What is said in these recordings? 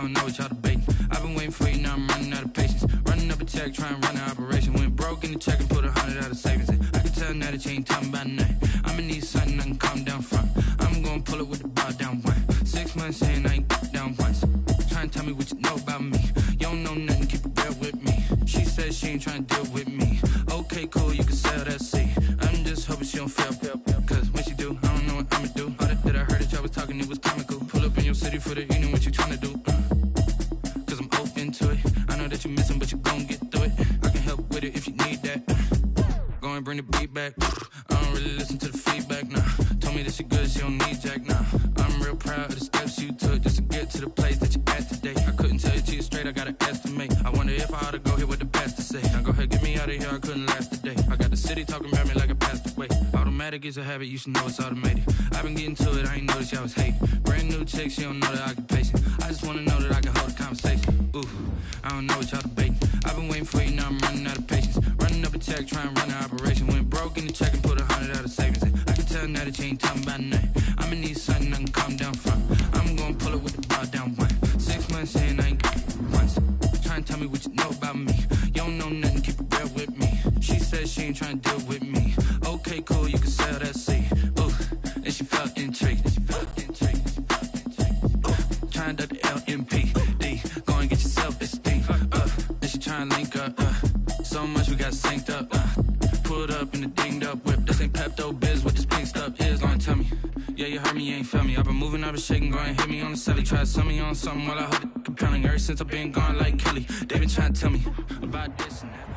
don't know what y'all debating. I've been waiting for you, now I'm running out of patience. Running up a check, trying to run an operation. Went broke in the check and put 100 out of savings in. I can tell now that you ain't talking about nothing. I'ma need something I can calm down front. I'm gonna pull it with the bar down one. 6 months saying I ain't down once. Trying to tell me what you know about me. You don't know nothing, keep it real with me. She said she ain't trying to deal with me. Okay, cool, you can sell that seat. I'm just hoping she don't fail. Cause when she do, I don't know what I'ma do. All that I heard that y'all was talking, it was comical. Pull up in your city for the evening, what you trying to do? Cause I'm open to it. I know that you're missing, but you gon' get through it. I can help with it if you need that. Go and bring the beat back. I don't really listen to the feedback, nah. Told me that she good, she don't need Jack, nah. I'm real proud of the steps you took just to get to the place that you're at today. I couldn't tell you to you straight, I gotta estimate. I wonder if I ought to go here with the pastor say. Now go ahead, get me out of here, I couldn't last a day. I got the city talking about me like I passed away. Automatic is a habit, you should know it's automated. I've been getting to it, I ain't noticed y'all was hating. Brand new chick, she don't know the occupation. I just wanna know that I can hold a conversation. Ooh, I don't know what y'all debating. I've been waiting for you, now I'm running out of patience. Running up a check, trying to run an operation. Went broke in the check and put 100 out of savings in. I can tell now that you ain't talking about nothing. I'ma need something I can calm down front. I'm gonna pull it with the bar down one. 6 months saying I ain't once. Trying to tell me what you know about me. You don't know nothing, keep it real with me. She said she ain't trying to deal with me. Okay, cool, you can sell that seat. Ooh, and she felt intrigued. Trying to duck the LMPD. Go and get your self-esteem. And she trying to link up. So much we got synced up. Pulled up in the dinged up whip. This ain't Pepto-Biz, what this pink stuff is. Gonna tell me. Yeah, you heard me, you ain't felt me. I've been moving, I've been shaking, go and hit me on the celly. Try to sell me on something while I hold it compelling. Ever since I've been gone like Kelly, they been trying to tell me about this and that.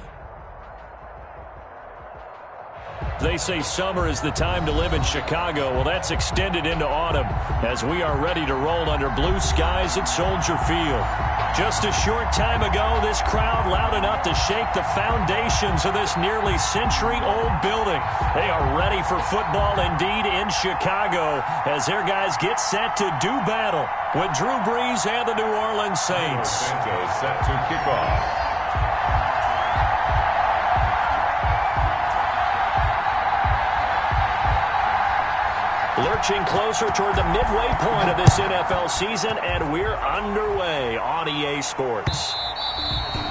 They say summer is the time to live in Chicago. Well, that's extended into autumn as we are ready to roll under blue skies at Soldier Field. Just a short time ago, this crowd loud enough to shake the foundations of this nearly century-old building. They are ready for football indeed in Chicago as their guys get set to do battle with Drew Brees and the New Orleans Saints. Set to kick off. Lurching closer toward the midway point of this NFL season, and we're underway on EA Sports.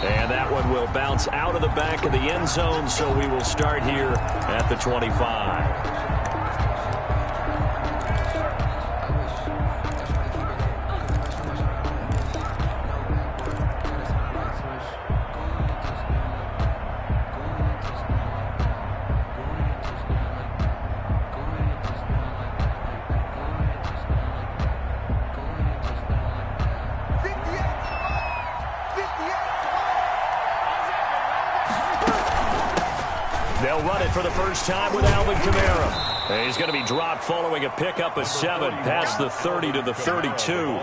And that one will bounce out of the back of the end zone, so we will start here at the 25. They'll run it for the first time with Alvin Kamara. And he's going to be dropped following a pickup of 7 past the 30 to the 32.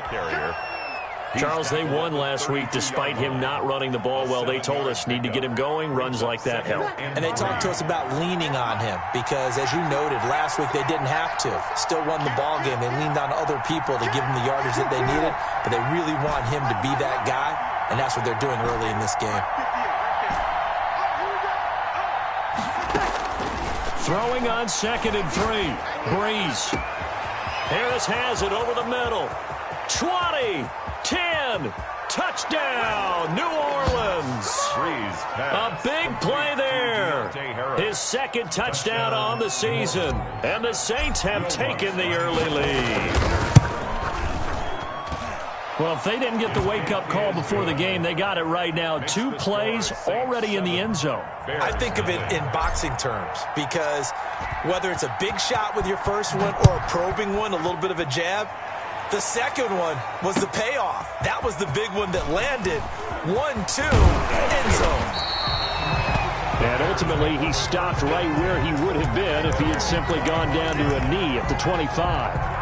Charles, they won last week despite him not running the ball well. They told us need to get him going. Runs like that help. And they talked to us about leaning on him because, as you noted, last week they didn't have to. Still won the ball game. They leaned on other people to give them the yardage that they needed, but they really want him to be that guy, and that's what they're doing early in this game. Throwing on 2nd and 3. Brees. Harris has it over the middle. 20, 10, touchdown, New Orleans. A big play there. His second touchdown on the season. And the Saints have taken the early lead. Well, if they didn't get the wake-up call before the game, they got it right now. 2 plays already in the end zone. I think of it in boxing terms because whether it's a big shot with your first one or a probing one, a little bit of a jab, the second one was the payoff. That was the big one that landed. 1-2, end zone. And ultimately, he stopped right where he would have been if he had simply gone down to a knee at the 25.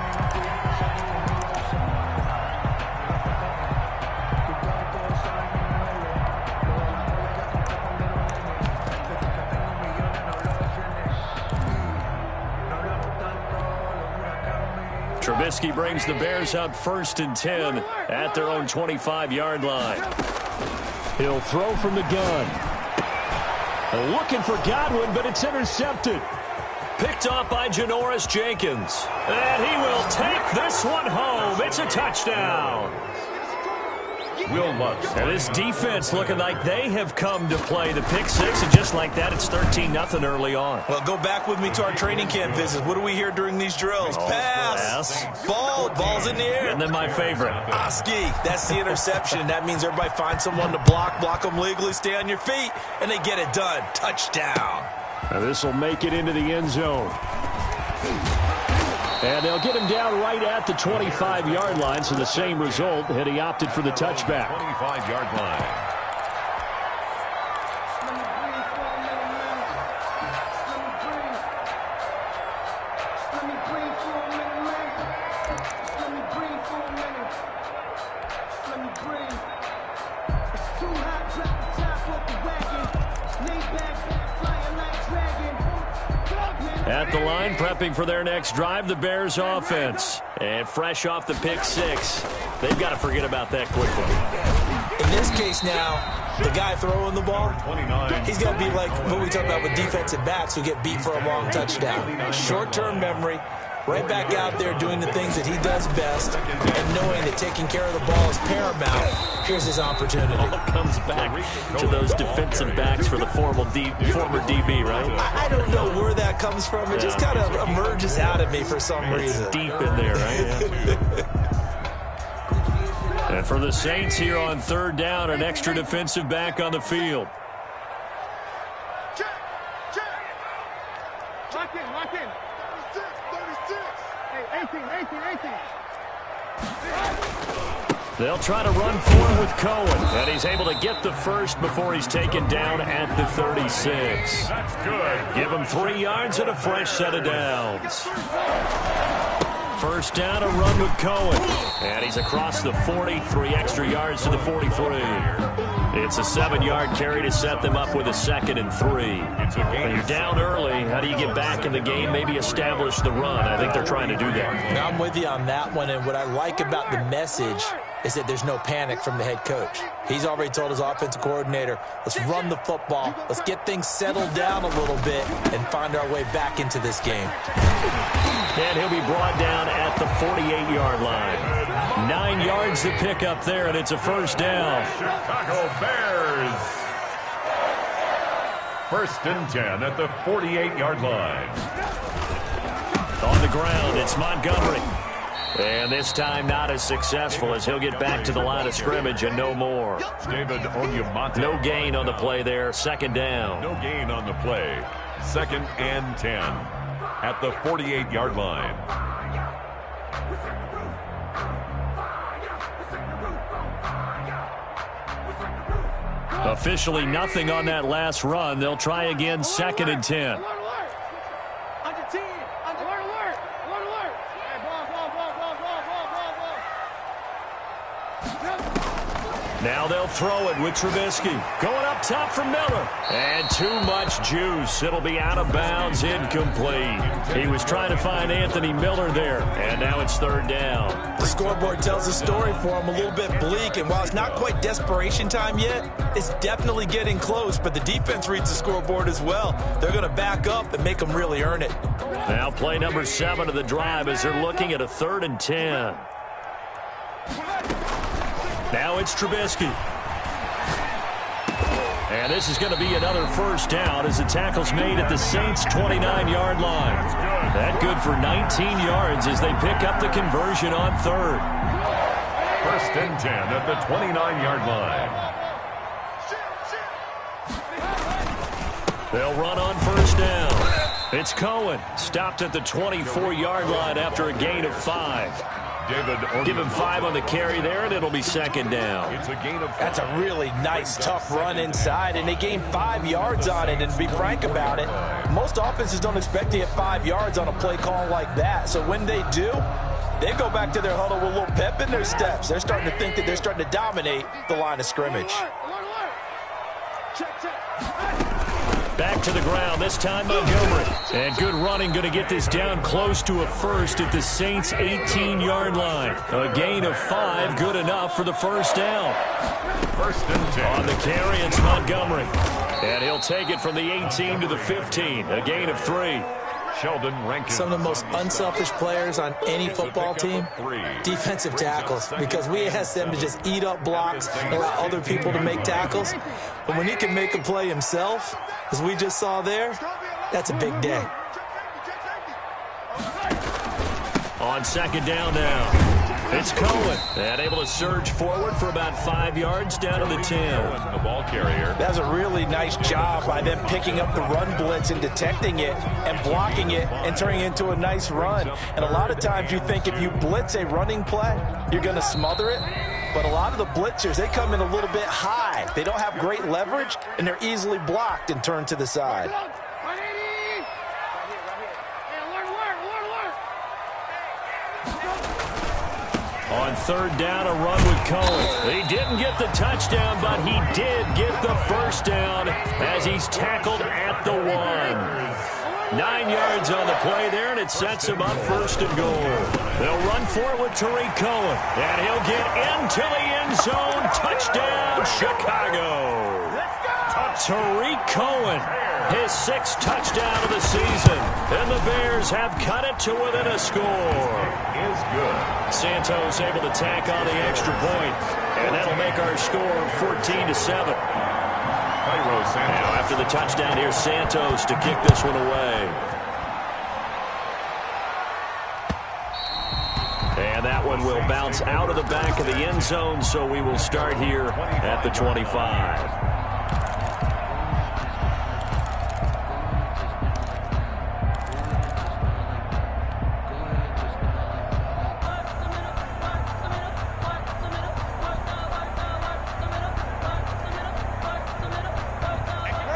Trubisky brings the Bears up 1st and 10 at their own 25-yard line. He'll throw from the gun. Looking for Godwin, but it's intercepted. Picked off by Janoris Jenkins. And he will take this one home. It's a touchdown. Will Lutz. And this defense looking like they have come to play. The pick six, and just like that, it's 13-0 early on. Well, go back with me to our training camp visits. What do we hear during these drills? Pass. Ball's in the air. And then my favorite. Oski, that's the interception. That means everybody finds someone to block them legally, stay on your feet, and they get it done. Touchdown. Now this will make it into the end zone. And they'll get him down right at the 25-yard line, so the same result, and he opted for the touchback. 25-yard line. At the line, prepping for their next drive, the Bears offense. And fresh off the pick six, they've got to forget about that quickly. In this case now, the guy throwing the ball, he's got to be like what we talk about with defensive backs who get beat for a long touchdown. Short-term memory, right back out there doing the things that he does best, and knowing that taking care of the ball is paramount. Here's his opportunity. All comes back to those defensive backs for the former DB, right? I don't know where that comes from. It just kind of emerges out of me for some reason. It's deep in there, right? And for the Saints here on third down, an extra defensive back on the field. Lock in. 36. Hey, 18. They'll try to run forward with Cohen, and he's able to get the first before he's taken down at the 36. That's good. Give him 3 yards and a fresh set of downs. First down, a run with Cohen. And he's across the 40, 3 extra yards to the 43. It's a 7-yard carry to set them up with a 2nd and 3. When you're down early, how do you get back in the game, maybe establish the run? I think they're trying to do that. Now I'm with you on that one, and what I like about the message is that there's no panic from the head coach. He's already told his offensive coordinator, let's run the football, let's get things settled down a little bit and find our way back into this game. And he'll be brought down at the 48-yard line. 9 yards to pick up there, and it's a first down. Chicago Bears. 1st and 10 at the 48-yard line. On the ground, it's Montgomery. And this time not as successful as he'll get back to the line of scrimmage and no more. David Onyemata. No gain on the play there. 2nd down. No gain on the play. 2nd and 10 at the 48-yard line. Officially nothing on that last run. They'll try again, 2nd and 10. Now they'll throw it with Trubisky. Going up top for Miller. And too much juice. It'll be out of bounds, incomplete. He was trying to find Anthony Miller there. And now it's 3rd down. The scoreboard tells the story for him, a little bit bleak. And while it's not quite desperation time yet, it's definitely getting close. But the defense reads the scoreboard as well. They're going to back up and make them really earn it. Now play number 7 of the drive as they're looking at a 3rd and 10. Now it's Trubisky. And this is going to be another first down as the tackle's made at the Saints' 29-yard line. That good for 19 yards as they pick up the conversion on 3rd. 1st and 10 at the 29-yard line. They'll run on 1st down. It's Cohen. Stopped at the 24-yard line after a gain of 5. Give him 5 on the carry there, and it'll be 2nd down. It's a gain of 5. That's a really nice, tough run inside, and they gained 5 yards on it. And to be frank about it, most offenses don't expect to get 5 yards on a play call like that. So when they do, they go back to their huddle with a little pep in their steps. They're starting to think that they're starting to dominate the line of scrimmage. Back to the ground, this time Montgomery. And good running, going to get this down close to a first at the Saints' 18-yard line. A gain of 5, good enough for the first down. 1st and 10. On the carry, it's Montgomery. And he'll take it from the 18 to the 15, a gain of 3. Sheldon Rankins. Some of the most unselfish players on any football team, defensive tackles, because we ask them to just eat up blocks and allow other people to make tackles. But when he can make a play himself, as we just saw there, that's a big day. On second down now, it's Cohen. And able to surge forward for about 5 yards down to the 10. The ball carrier. That was a really nice job by them picking up the run blitz and detecting it and blocking it and turning it into a nice run. And a lot of times you think if you blitz a running play, you're going to smother it. But a lot of the blitzers, they come in a little bit high. They don't have great leverage, and they're easily blocked and turned to the side. On third down, a run with Cohen. He didn't get the touchdown, but he did get the first down as he's tackled at the 1. 9 yards on the play there, and it sets him up first and goal. They'll run for it with Tariq Cohen, and he'll get into the end zone. Touchdown, Chicago. Tariq Cohen, his 6th touchdown of the season, and the Bears have cut it to within a score. Is good. Santos able to tack on the extra point, and that'll make our score 14-7. Now after the touchdown, here's Santos to kick this one away. And that one will bounce out of the back of the end zone, so we will start here at the 25.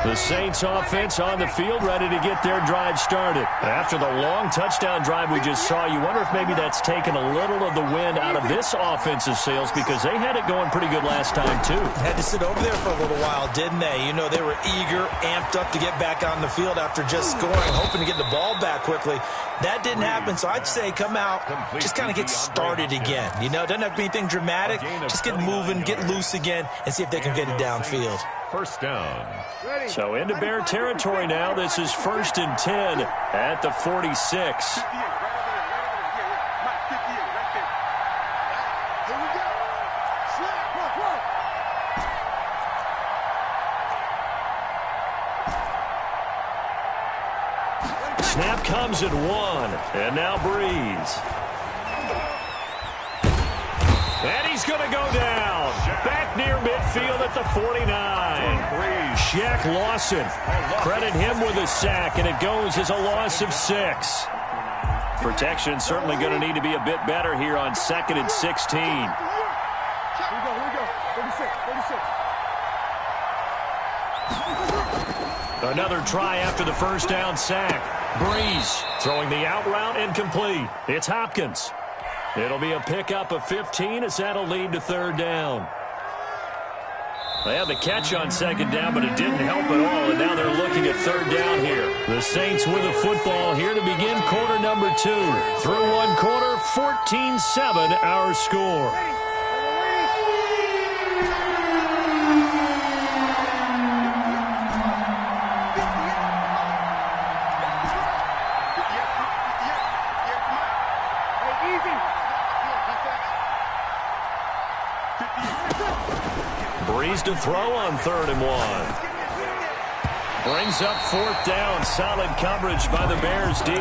The Saints offense on the field, ready to get their drive started. After the long touchdown drive we just saw, you wonder if maybe that's taken a little of the wind out of this offensive sails, because they had it going pretty good last time, too. Had to sit over there for a little while, didn't they? You know, they were eager, amped up to get back on the field after just scoring, hoping to get the ball back quickly. That didn't happen, so I'd say come out, just kind of get started again. You know, doesn't have to be anything dramatic. Just get moving, get loose again, and see if they can get it downfield. First down. So into Bear territory now. This is 1st and 10 at the 46. Snap comes at 1, and now Breeze. And he's going to go down. Back near midfield at the 49. Shaq Lawson. Credit him with a sack, and it goes as a loss of 6. Protection certainly going to need to be a bit better here on 2nd and 16. Here we go. 36. Another try after the first down sack. Breeze throwing the out route incomplete. It's Hopkins. It'll be a pickup of 15 as that'll lead to 3rd down. They had the catch on 2nd down, but it didn't help at all, and now they're looking at 3rd down here. The Saints with the football here to begin quarter number 2. Through one quarter, 14-7 our score. Breeze to throw on 3rd and 1. Brings up 4th down. Solid coverage by the Bears D.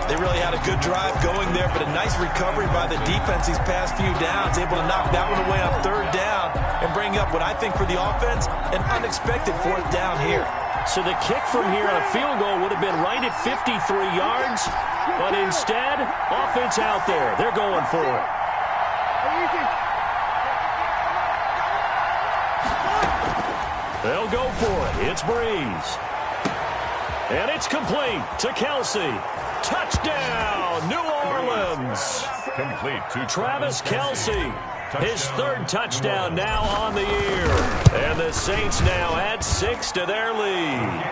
They really had a good drive going there, but a nice recovery by the defense these past few downs. Able to knock that one away on 3rd down and bring up what I think for the offense, an unexpected 4th down here. So the kick from here on a field goal would have been right at 53 yards, but instead, offense out there. They're going for it. They'll go for it. It's Breeze. And it's complete to Kelce. Touchdown, New Orleans. Complete to Travis Kelce. His 3rd touchdown now on the year. And the Saints now add 6 to their lead.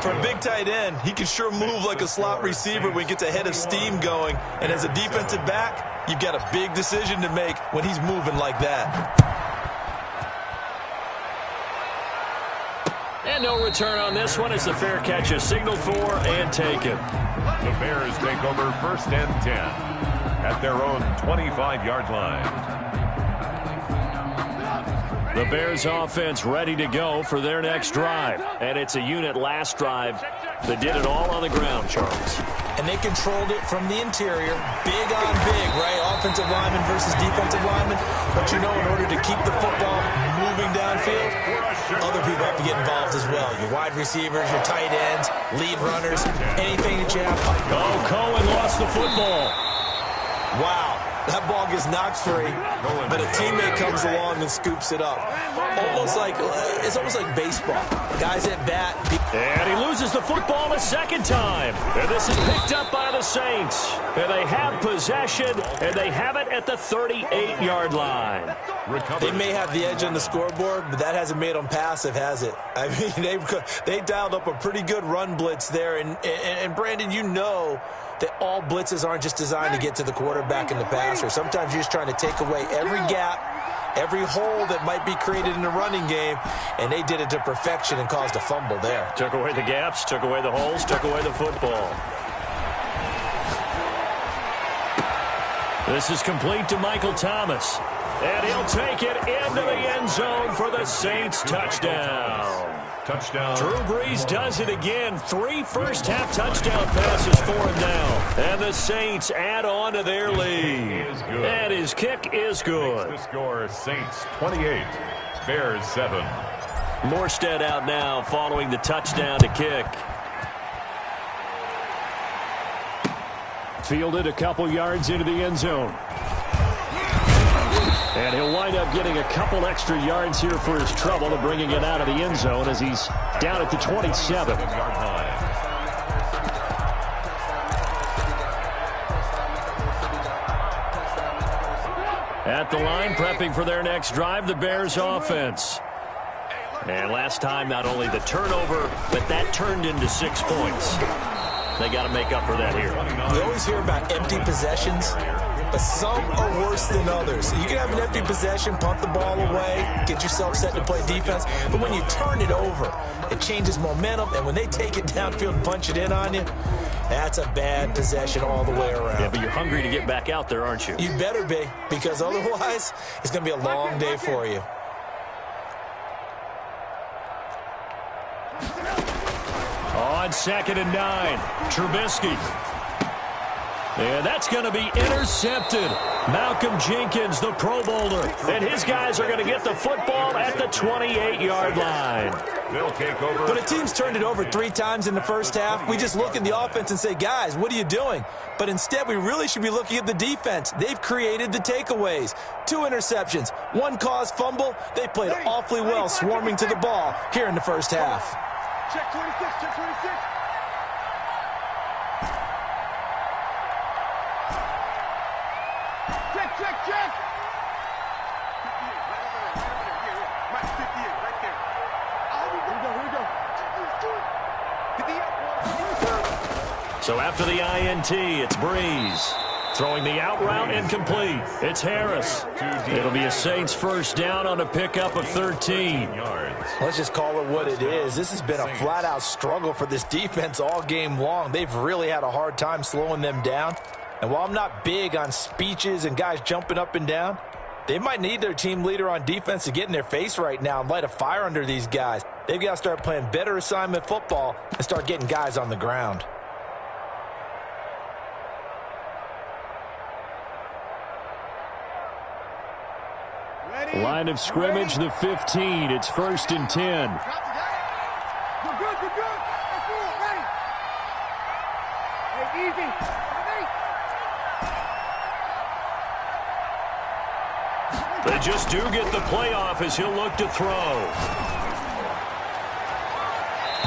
For a big tight end, he can sure move like a slot receiver when he gets a head of steam going. And as a defensive back, you've got a big decision to make when he's moving like that. And no return on this one as the fair catch is signaled for and taken. The Bears take over 1st and 10 at their own 25-yard line. The Bears offense ready to go for their next drive. And it's a unit last drive that did it all on the ground, Charles. And they controlled it from the interior. Big on big, right? Offensive lineman versus defensive lineman. But you know, in order to keep the football moving downfield, other people have to get involved as well. Your wide receivers, your tight ends, lead runners, anything that you have. Oh, Cohen lost the football. Wow. That ball gets knocked free, but a teammate comes along and scoops it up. It's almost like baseball. Guys at bat. And he loses the football a second time. And this is picked up by the Saints. And they have possession, and they have it at the 38-yard line. They may have the edge on the scoreboard, but that hasn't made them passive, has it? I mean, they dialed up a pretty good run blitz there. And Brandon, you know that all blitzes aren't just designed to get to the quarterback and the passer. Sometimes you're just trying to take away every gap, every hole that might be created in the running game, and they did it to perfection and caused a fumble there. Took away the gaps, took away the holes, took away the football. This is complete to Michael Thomas, and he'll take it into the end zone for the Saints touchdown. Touchdown. Drew Brees does it again. 3 first-half touchdown passes for him now. And the Saints add on to their lead. And his kick is good. The score, Saints 28, Bears 7. Morstead out now following the touchdown to kick. Fielded a couple yards into the end zone. And he'll wind up getting a couple extra yards here for his trouble and bringing it out of the end zone as he's down at the 27. At the line, prepping for their next drive, the Bears offense. And last time, not only the turnover, but that turned into 6 points. They got to make up for that here. You always hear about empty possessions, but some are worse than others. You can have an empty possession, punt the ball away, get yourself set to play defense, but when you turn it over, it changes momentum, and when they take it downfield and punch it in on you, that's a bad possession all the way around. Yeah, but you're hungry to get back out there, aren't you? You better be, because otherwise, it's going to be a long day for you. On 2nd and 9, Trubisky. And that's going to be intercepted. Malcolm Jenkins, the Pro Bowler. And his guys are going to get the football at the 28-yard line. They'll take over. When a team's turned it over 3 times in the first half, we just look at the offense and say, guys, what are you doing? But instead, we really should be looking at the defense. They've created the takeaways. 2 interceptions, 1 caused fumble. They played awfully well swarming to the ball here in the first half. Check 26, check 26. Check. Right 58, right there. Here we go. So after the INT, it's Brees. Throwing the out route incomplete. It's Harris. It'll be a Saints first down on a pickup of 13. Let's just call it what it is. This has been a flat-out struggle for this defense all game long. They've really had a hard time slowing them down. And while I'm not big on speeches and guys jumping up and down, they might need their team leader on defense to get in their face right now and light a fire under these guys. They've got to start playing better assignment football and start getting guys on the ground. Line of scrimmage, the 15. It's 1st and 10. You're good. That's cool. Ready. Hey, easy. They just do get the playoff as he'll look to throw.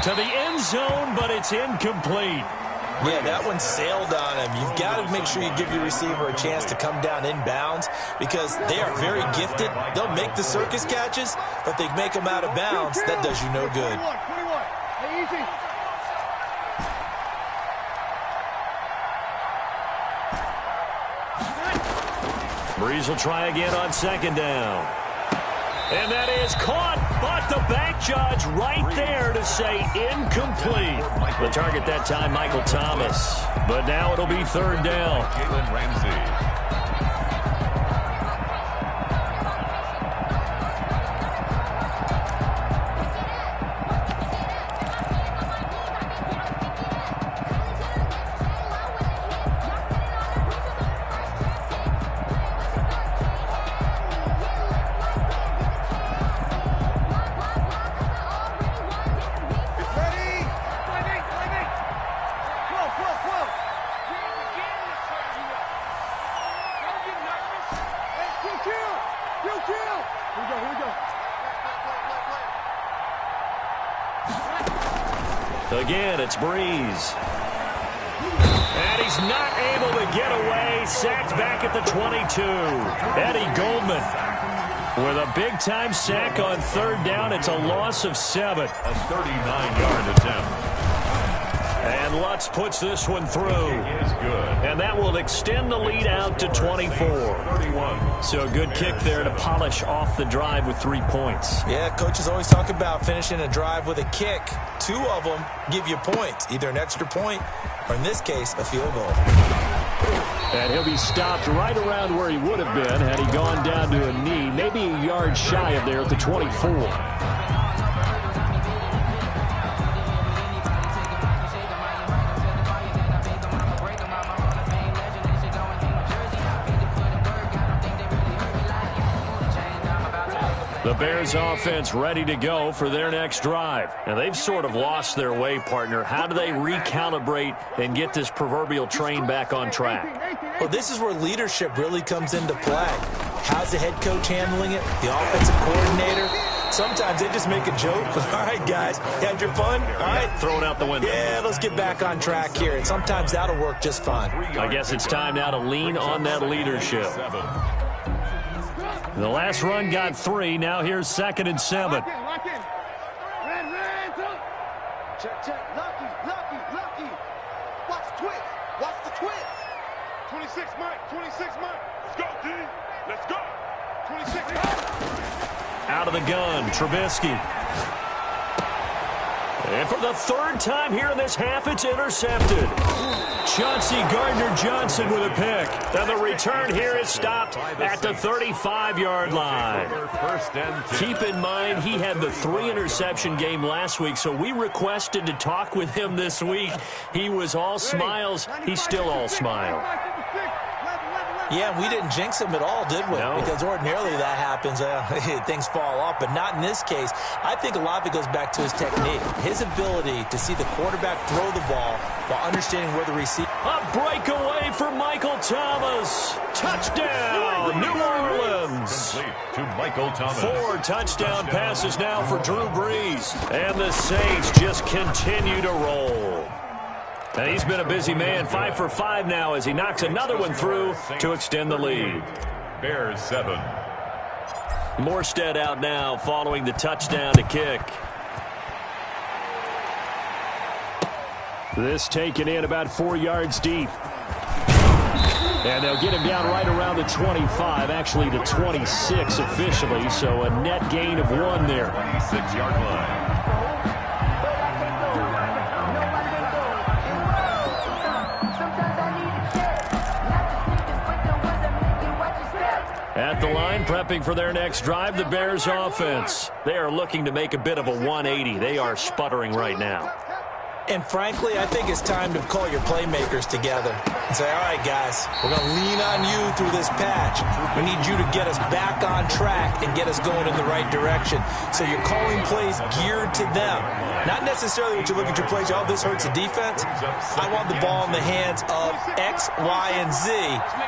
To the end zone, but it's incomplete. Yeah, that one sailed on him. You've got to make sure you give your receiver a chance to come down inbounds because they are very gifted. They'll make the circus catches, but they make them out of bounds. That does you no good. 21. Hey, easy. Brees will try again on 2nd down. And that is caught, but the back judge right there to say incomplete. The target that time, Michael Thomas. But now it'll be third down. Jalen Ramsey. Again, it's Breeze. And he's not able to get away. Sacked back at the 22. Eddie Goldman with a big-time sack on third down. It's a loss of 7. A 39-yard attempt. And Lutz puts this one through. It is good. And that will extend the lead out to 24. 31. So a good kick there to polish off the drive with 3 points. Yeah, coaches always talk about finishing a drive with a kick. 2 of them give you points, either an extra point or, in this case, a field goal. And he'll be stopped right around where he would have been had he gone down to a knee, maybe a yard shy of there at the 24. The Bears offense ready to go for their next drive. And they've sort of lost their way, partner. How do they recalibrate and get this proverbial train back on track? Well, this is where leadership really comes into play. How's the head coach handling it? The offensive coordinator? Sometimes they just make a joke. All right, guys, had your fun? All right. Throw it out the window. Yeah, let's get back on track here. And sometimes that'll work just fine. I guess it's time now to lean on that leadership. The last run got 3. Now here's 2nd and 7. Lock in. Red, check. Lucky. Watch the twist. 26 Mike. Let's go, D. Let's go. 26 Mike. Out of the gun, Trubisky. And for the 3rd time here in this half, it's intercepted. Chauncey Gardner-Johnson with a pick. And the return here is stopped at the 35-yard line. Keep in mind, he had the 3-interception game last week, so we requested to talk with him this week. He was all smiles. He's still all smile. Yeah, we didn't jinx him at all, did we? No. Because ordinarily that happens. Things fall off, but not in this case. I think a lot of it goes back to his technique, his ability to see the quarterback throw the ball while understanding where the receiver. A breakaway for Michael Thomas. Touchdown, New Orleans. Complete to Michael Thomas. 4 touchdown passes now for Drew Brees. And the Saints just continue to roll. And he's been a busy man, 5 for 5 now as he knocks another one through to extend the lead. Bears 7. Morstead out now following the touchdown to kick. This taken in about 4 yards deep. And they'll get him down right around the 25, actually the 26 officially, so a net gain of 1 there. 26-yard line. At the line, prepping for their next drive, the Bears offense. They are looking to make a bit of a 180. They are sputtering right now. And frankly, I think it's time to call your playmakers together and say, all right, guys, we're going to lean on you through this patch. We need you to get us back on track and get us going in the right direction. So you're calling plays geared to them. Not necessarily what you look at your plays, oh, this hurts the defense. I want the ball in the hands of X, Y, and Z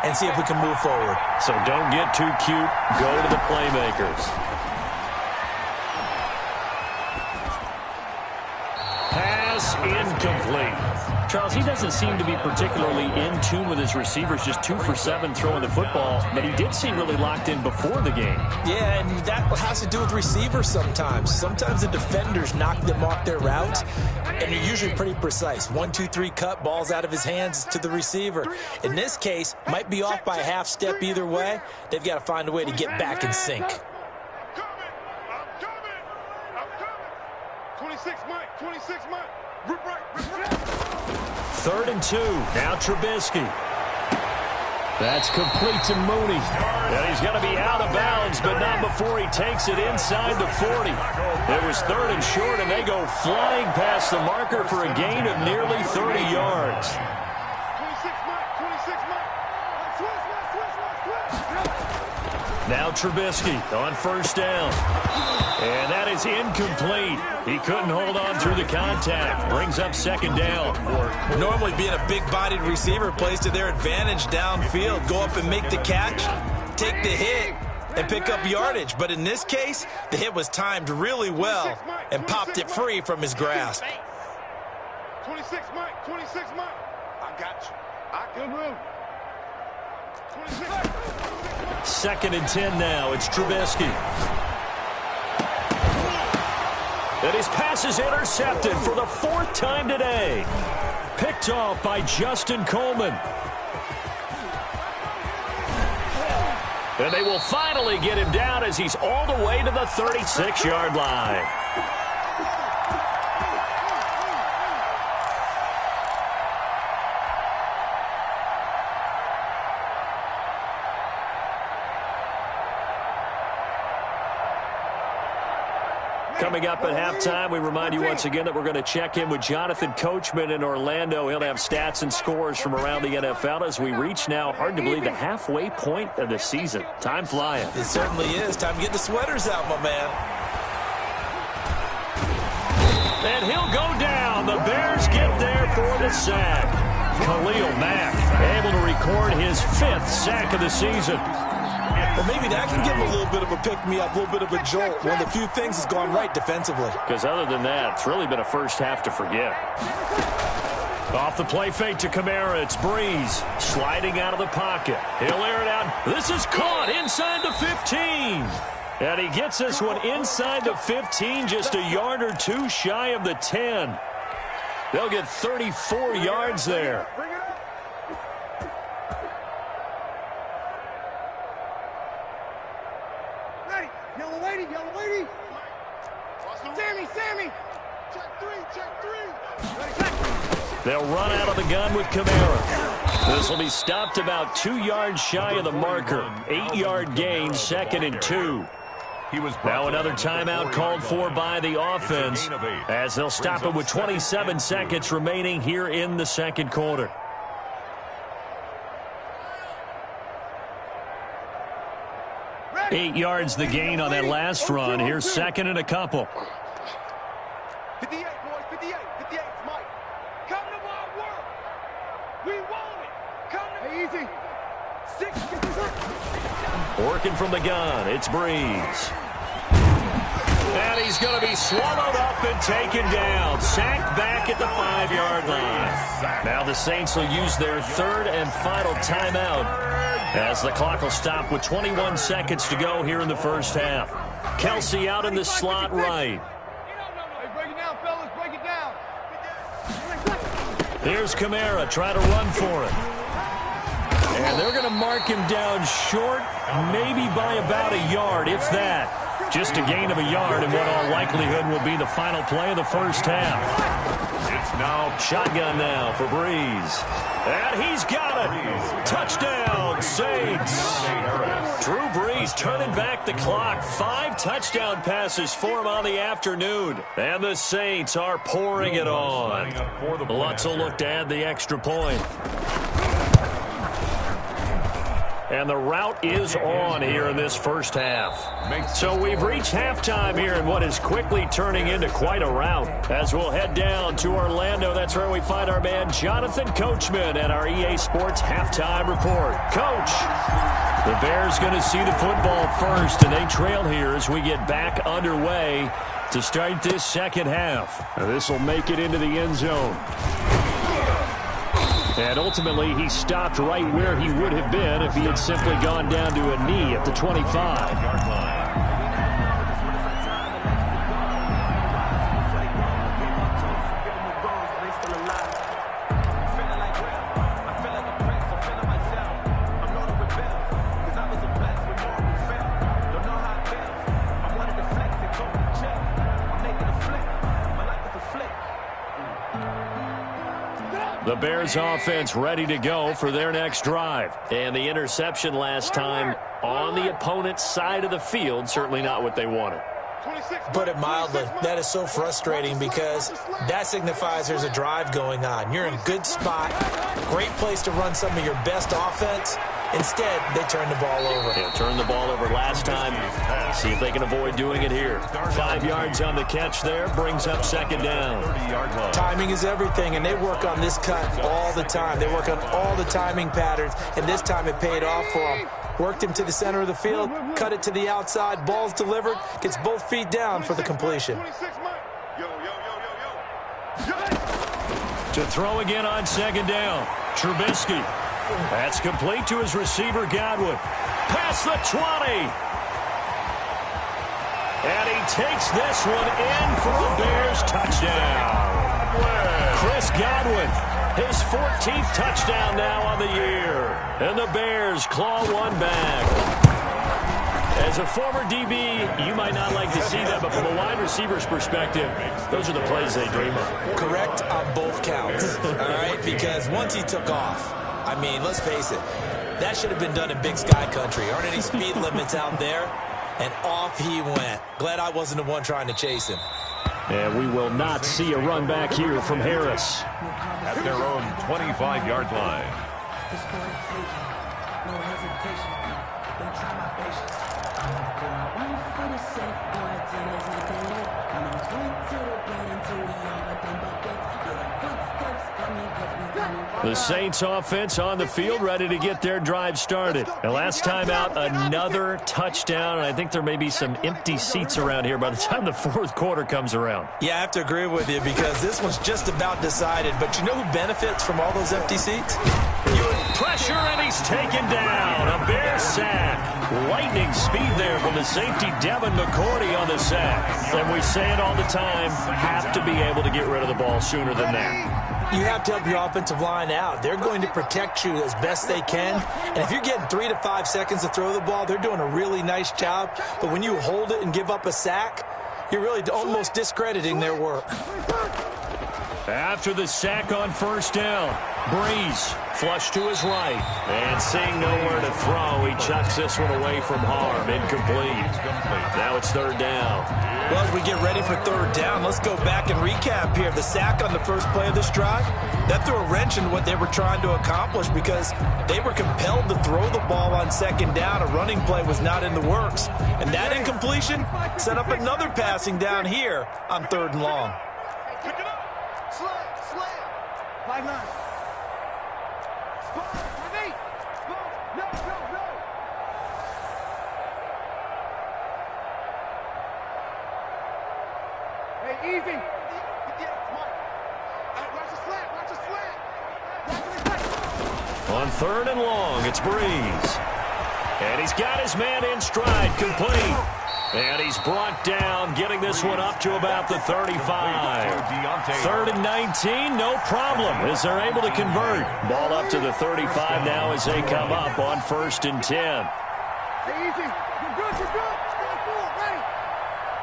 and see if we can move forward. So don't get too cute. Go to the playmakers. Pass incomplete. Charles, he doesn't seem to be particularly in tune with his receivers, just 2 for 7 throwing the football, but he did seem really locked in before the game. Yeah, and that has to do with receivers sometimes. Sometimes the defenders knock them off their routes, and they're usually pretty precise. 1, 2, 3 cut, balls out of his hands to the receiver. In this case, might be off by a half step either way. They've got to find a way to get back in sync. 26 Mike. 26 Mike. Rip right. Rip right. 3rd and 2. Now Trubisky. That's complete to Mooney. And he's going to be out of bounds, but not before he takes it inside the 40. It was 3rd and short, and they go flying past the marker for a gain of nearly 30 yards. 26 Mike. 26 Mike. Switch. Now Trubisky on 1st down. And that is incomplete. He couldn't hold on through the contact. Brings up 2nd down. Normally being a big-bodied receiver plays to their advantage downfield. Go up and make the catch, take the hit, and pick up yardage. But in this case, the hit was timed really well and popped it free from his grasp. 26 Mike. 26 Mike. I got you. I can move. 26 Mike. 2nd and 10 now. It's Trubisky. And his pass is intercepted for the 4th time today. Picked off by Justin Coleman. And they will finally get him down as he's all the way to the 36-yard line. Coming up at halftime, we remind you once again that we're going to check in with Jonathan Coachman in Orlando. He'll have stats and scores from around the NFL as we reach now, hard to believe, the halfway point of the season. Time flying. It certainly is. Time to get the sweaters out, my man. And he'll go down. The Bears get there for the sack. Khalil Mack able to record his 5th sack of the season. Well, maybe that can give him a little bit of a pick-me-up, a little bit of a jolt. One of the few things that's gone right defensively. Because other than that, it's really been a first half to forget. Off the play fake to Kamara, it's Breeze sliding out of the pocket. He'll air it out. This is caught inside the 15. And he gets this one inside the 15, just a yard or two shy of the 10. They'll get 34 yards there. Yellow lady. Sammy. Check three. They'll run out of the gun with Kamara. This will be stopped about 2 yards shy of the marker. 8-yard gain, 2nd and 2. Now another timeout called for by the offense as they'll stop it with 27 seconds remaining here in the 2nd quarter. Ready. 8 yards the gain on that last run. Here's 2nd and a couple. 58, boys, 58, Mike. Come to my work. We want it. Come to easy. 6, get this up. Working from the gun, it's Breeze. And he's going to be swallowed up and taken down. Sacked back at the 5-yard line. Now the Saints will use their 3rd and final timeout as the clock will stop with 21 seconds to go here in the first half. Kelsey out in the slot right. Break it down, fellas. Break it down. Here's Kamara trying to run for it. And they're going to mark him down short, maybe by about a yard, if that. Just a gain of a yard in what all likelihood will be the final play of the first half. It's now shotgun now for Breeze. And he's got it. Touchdown, Saints. Drew Brees turning back the clock. 5 touchdown passes for him on the afternoon. And the Saints are pouring it on. Lutz will look to add the extra point. And the route is on here in this first half. So we've reached halftime here in what is quickly turning into quite a rout. As we'll head down to Orlando, that's where we find our man Jonathan Coachman at our EA Sports Halftime Report. Coach, the Bears going to see the football first, and they trail here as we get back underway to start this second half. This will make it into the end zone. And ultimately, he stopped right where he would have been if he had simply gone down to a knee at the 25-yard line. The Bears offense ready to go for their next drive. And the interception last time on the opponent's side of the field, certainly not what they wanted. Put it mildly, that is so frustrating because that signifies there's a drive going on. You're in a good spot, great place to run some of your best offense. Instead, they turn the ball over. Yeah, turned the ball over last time. See if they can avoid doing it here. 5 yards on the catch there, brings up second down. Timing is everything, and they work on this cut all the time. They work on all the timing patterns, and this time it paid off for them. Worked him to the center of the field, cut it to the outside, ball's delivered, gets both feet down for the completion. To throw again on second down, Trubisky. That's complete to his receiver, Godwin. Past the 20. And he takes this one in for a Bears touchdown. Chris Godwin, his 14th touchdown now on the year. And the Bears claw one back. As a former DB, you might not like to see that, but from a wide receiver's perspective, those are the plays they dream of. Correct on both counts, all right? Because once he took off, I mean, let's face it, that should have been done in Big Sky Country. Aren't any speed limits out there? And off he went. Glad I wasn't the one trying to chase him. And we will not see a run back here from Harris. At their own 25-yard line. The Saints offense on the field ready to get their drive started. And last time out, another touchdown. And I think there may be some empty seats around here by the time the fourth quarter comes around. Yeah, I have to agree with you because this one's just about decided. But you know who benefits from all those empty seats? Pressure, and he's taken down. A Bear sack. Lightning speed there from the safety, Devin McCourty, on the sack. And we say it all the time, have to be able to get rid of the ball sooner than that. You have to help your offensive line out. They're going to protect you as best they can. And if you're getting 3 to 5 seconds to throw the ball, they're doing a really nice job. But when you hold it and give up a sack, you're really almost discrediting their work. After the sack on first down, Breeze flush to his right. And seeing nowhere to throw, he chucks this one away from harm. Incomplete. Now it's third down. Well, as we get ready for third down, let's go back and recap here. The sack on the first play of this drive, that threw a wrench in what they were trying to accomplish because they were compelled to throw the ball on second down. A running play was not in the works. And that incompletion set up another passing down here on third and long. Pick it up. Slam. 5-9. Spot. 5-8. No. Hey, easy. On third and long, it's Breeze. And he's got his man in stride, complete. And he's brought down, getting this one up to about the 35. Third and 19, no problem, as they're able to convert. Ball up to the 35 now as they come up on first and 10. Hey, easy. You're good. Stand forward. Ready.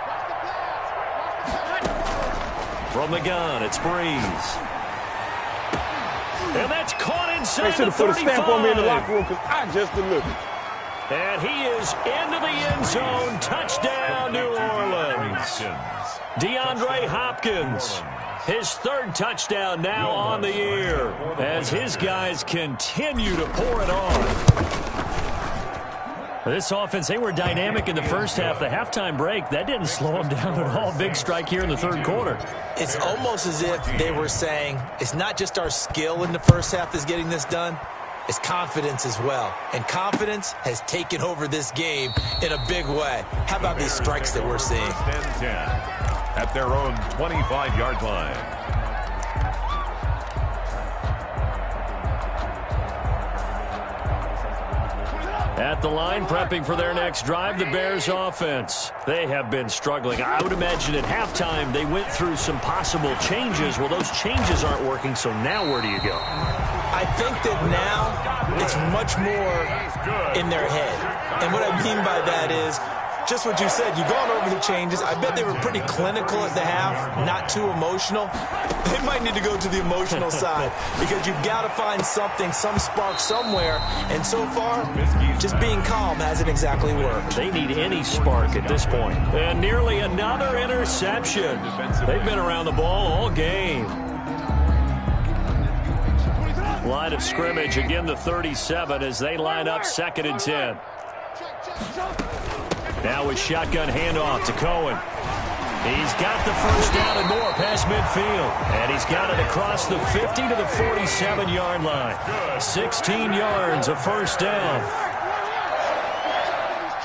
Watch the pass. From the gun, it's Breeze. And that's caught inside the 35. They should have put a stamp on me in the locker room because I just delivered. And he is into the end zone. Touchdown, New Orleans. DeAndre Hopkins, his third touchdown now on the year as his guys continue to pour it on. This offense, they were dynamic in the first half. The halftime break, that didn't slow them down at all. Big strike here in the third quarter. It's almost as if they were saying, it's not just our skill in the first half that's getting this done. It's confidence as well. And confidence has taken over this game in a big way. How about these strikes that we're seeing? At their own 25-yard line. At the line, prepping for their next drive, the Bears offense. They have been struggling. I would imagine at halftime they went through some possible changes. Well, those changes aren't working, so now where do you go? I think that now it's much more in their head. And what I mean by that is just what you said. You've gone over the changes. I bet they were pretty clinical at the half, not too emotional. They might need to go to the emotional side because you've got to find something, some spark somewhere. And so far, just being calm hasn't exactly worked. They need any spark at this point. And nearly another interception. They've been around the ball all game. Line of scrimmage, again the 37 as they line up 2nd and 10. Now with shotgun handoff to Cohen. He's got the first down and more past midfield. And he's got it across the 50 to the 47-yard line. 16 yards of first down.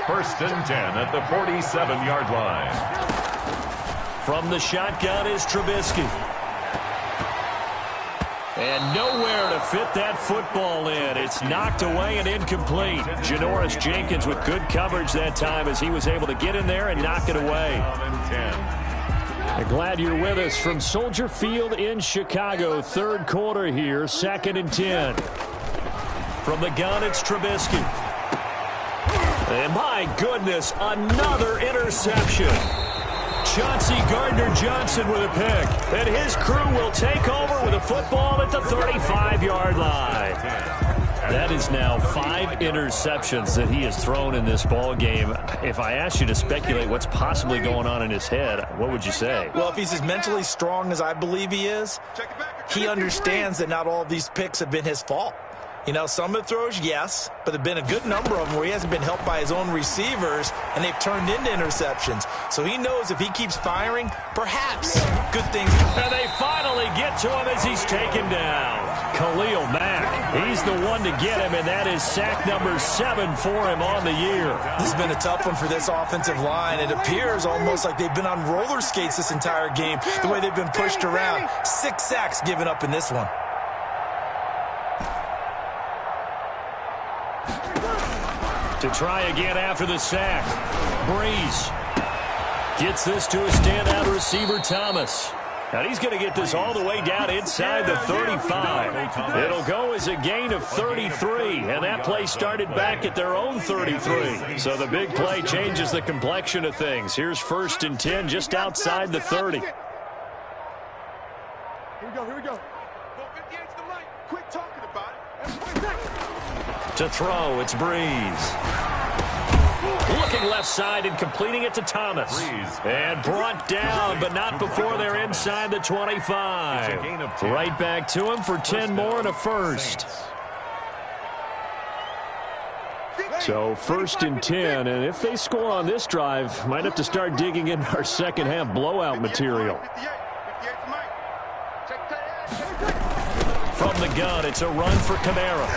1st and 10 at the 47-yard line. From the shotgun is Trubisky. And nowhere to fit that football in. It's knocked away and incomplete. Janoris Jenkins with good coverage that time as he was able to get in there and knock it away. I'm glad you're with us from Soldier Field in Chicago. 3rd quarter here, 2nd and 10. From the gun, it's Trubisky. And my goodness, another interception. Chauncey Gardner-Johnson with a pick. And his crew will take over with a football at the 35-yard line. That is now 5 interceptions that he has thrown in this ball game. If I asked you to speculate what's possibly going on in his head, what would you say? Well, if he's as mentally strong as I believe he is, he understands that not all of these picks have been his fault. You know, some of the throws, yes, but there have been a good number of them where he hasn't been helped by his own receivers, and they've turned into interceptions. So he knows if he keeps firing, perhaps good things. And they finally get to him as he's taken down. Khalil Mack, he's the one to get him, and that is sack number 7 for him on the year. This has been a tough one for this offensive line. It appears almost like they've been on roller skates this entire game, the way they've been pushed around. 6 sacks given up in this one. To try again after the sack. Breeze gets this to a standout receiver, Thomas. And he's going to get this all the way down inside the 35. It'll go as a gain of 33, and that play started back at their own 33. So the big play changes the complexion of things. Here's 1st and 10 just outside the 30. Here we go. 58's the right. Quit talking about it. To throw, it's Breeze. Looking left side and completing it to Thomas. And brought down, but not before they're inside the 25. Right back to him for 10 more and a first. So 1st and 10, and if they score on this drive, might have to start digging in our second half blowout material. From the gun, it's a run for Kamara.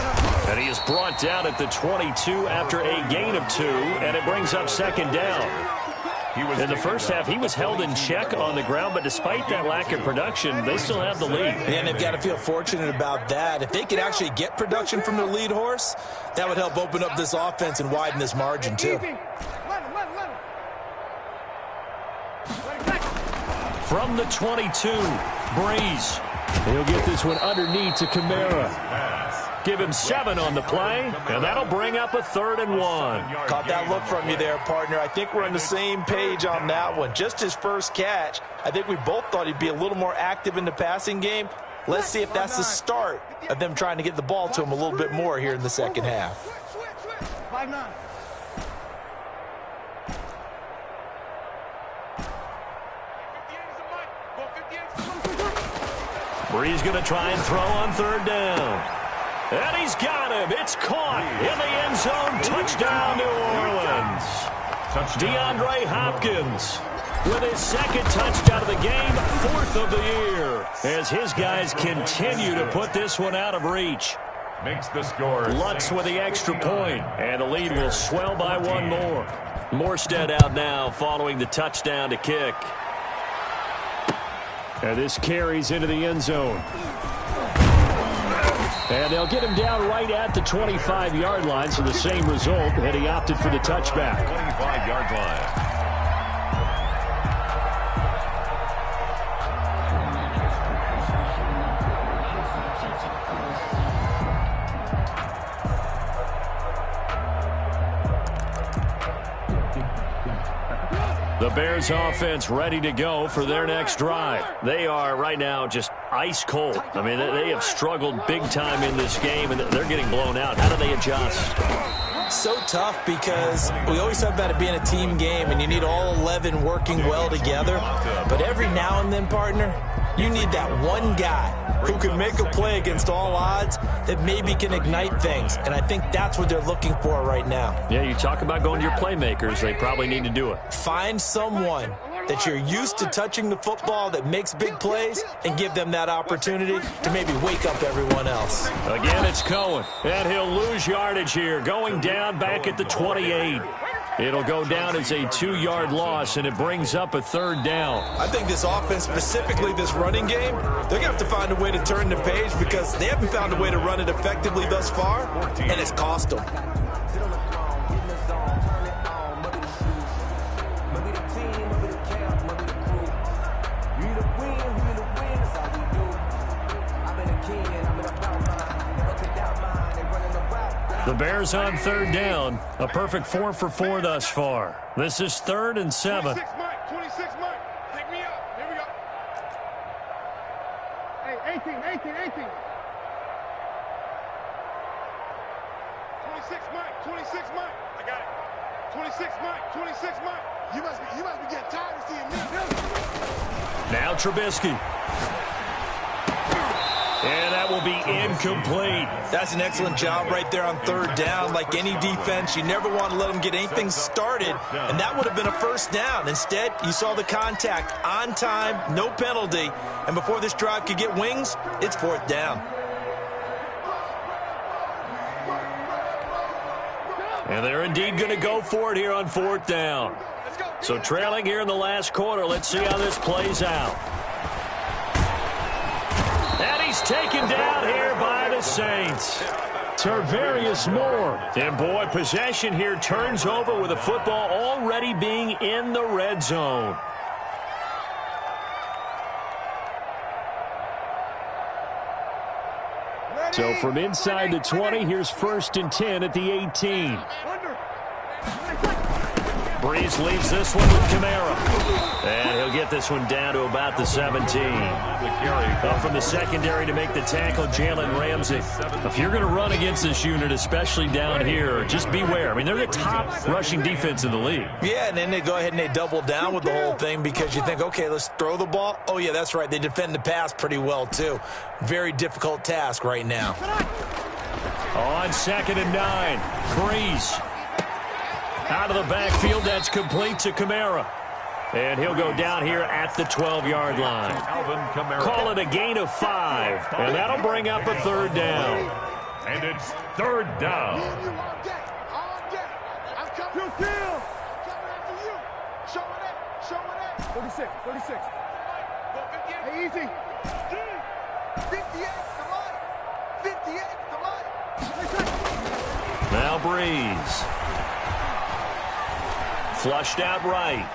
And he is brought down at the 22 after a gain of 2, and it brings up 2nd down. In the first half, he was held in check on the ground, but despite that lack of production, they still have the lead. And they've got to feel fortunate about that. If they could actually get production from their lead horse, that would help open up this offense and widen this margin, too. From the 22, Breeze. He'll get this one underneath to Kamara. Give him 7 on the play, and that'll bring up a 3rd and 1. Caught that look from you there, partner. I think we're on the same page on that one. Just his first catch, I think we both thought he'd be a little more active in the passing game. Let's see if that's the start of them trying to get the ball to him a little bit more here in the second half. 5-9. Breeze going to try and throw on 3rd down. And he's got him. It's caught in the end zone. Touchdown, New Orleans. DeAndre Hopkins with his 2nd touchdown of the game, 4th of the year, as his guys continue to put this one out of reach. Makes the score. Lutz with the extra point, and the lead will swell by 1 more. Morstead out now following the touchdown to kick. And this carries into the end zone. And they'll get him down right at the 25-yard line, so the same result, and he opted for the touchback. 25-yard line. The Bears offense ready to go for their next drive. They are right now just ice cold. I mean, they have struggled big time in this game, and they're getting blown out. How do they adjust? So tough because we always talk about it being a team game, and you need all 11 working well together. But every now and then, partner, you need that one guy who can make a play against all odds that maybe can ignite things. And I think that's what they're looking for right now. Yeah, you talk about going to your playmakers. They probably need to do it. Find someone that you're used to touching the football that makes big plays and give them that opportunity to maybe wake up everyone else. Again, it's Cohen, and he'll lose yardage here, going down back at the 28. It'll go down as a 2-yard loss, and it brings up a 3rd down. I think this offense, specifically this running game, they're going to have to find a way to turn the page because they haven't found a way to run it effectively thus far, and it's cost them. The Bears on 3rd down. A perfect 4 for 4 thus far. This is 3rd and 7. 26 Mike. Pick me up. Here we go. Hey, 18. 26 Mike. I got it. 26 Mike. You must be getting tired of seeing me. Now Trubisky. And that will be incomplete. That's an excellent job right there on 3rd down. Like any defense, you never want to let them get anything started, and that would have been a 1st down. Instead, you saw the contact on time, no penalty, and before this drive could get wings, it's 4th down. And they're indeed going to go for it here on 4th down. So trailing here in the last quarter, let's see how this plays out. And he's taken down here by the Saints. Tarvarius Moore. And boy, possession here turns over with the football already being in the red zone. So from inside the 20, here's 1st and 10 at the 18. Breeze leaves this one with Kamara. And he'll get this one down to about the 17. Up from the secondary to make the tackle, Jalen Ramsey. If you're going to run against this unit, especially down here, just beware. I mean, they're the top rushing defense in the league. Yeah, and then they go ahead and they double down with the whole thing because you think, okay, let's throw the ball. Oh, yeah, that's right. They defend the pass pretty well, too. Very difficult task right now. On 2nd and 9, Breeze. Out of the backfield, that's complete to Kamara. And he'll go down here at the 12-yard line. Call it a gain of 5, and that'll bring up a 3rd down. And it's 3rd down. I'm coming after you. Show it. 36. Hey, easy. 58, come on. 58, come on. Now Breeze. Flushed out right.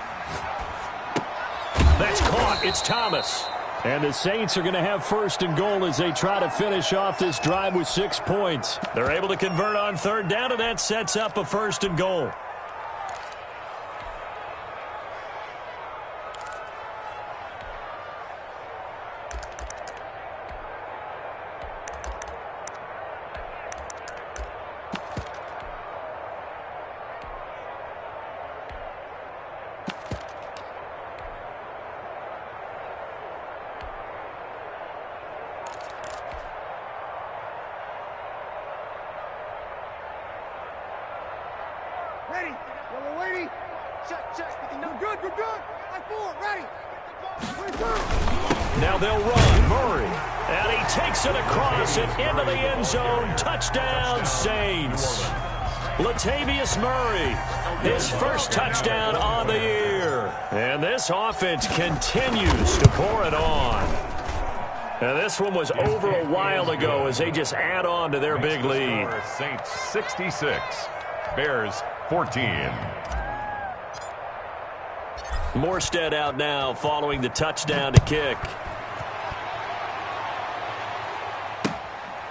That's caught. It's Thomas. And the Saints are going to have 1st and goal as they try to finish off this drive with 6 points. They're able to convert on 3rd down, and that sets up a 1st and goal. Ready. We're waiting. Check. We're good. Like 4, ready. Now they'll run. Murray. And he takes it across and into the end zone. Touchdown, Saints. Latavius Murray, his 1st touchdown on the year. And this offense continues to pour it on. And this one was over a while ago as they just add on to their big lead. Saints 66, Bears 14. Morstead out now following the touchdown to kick.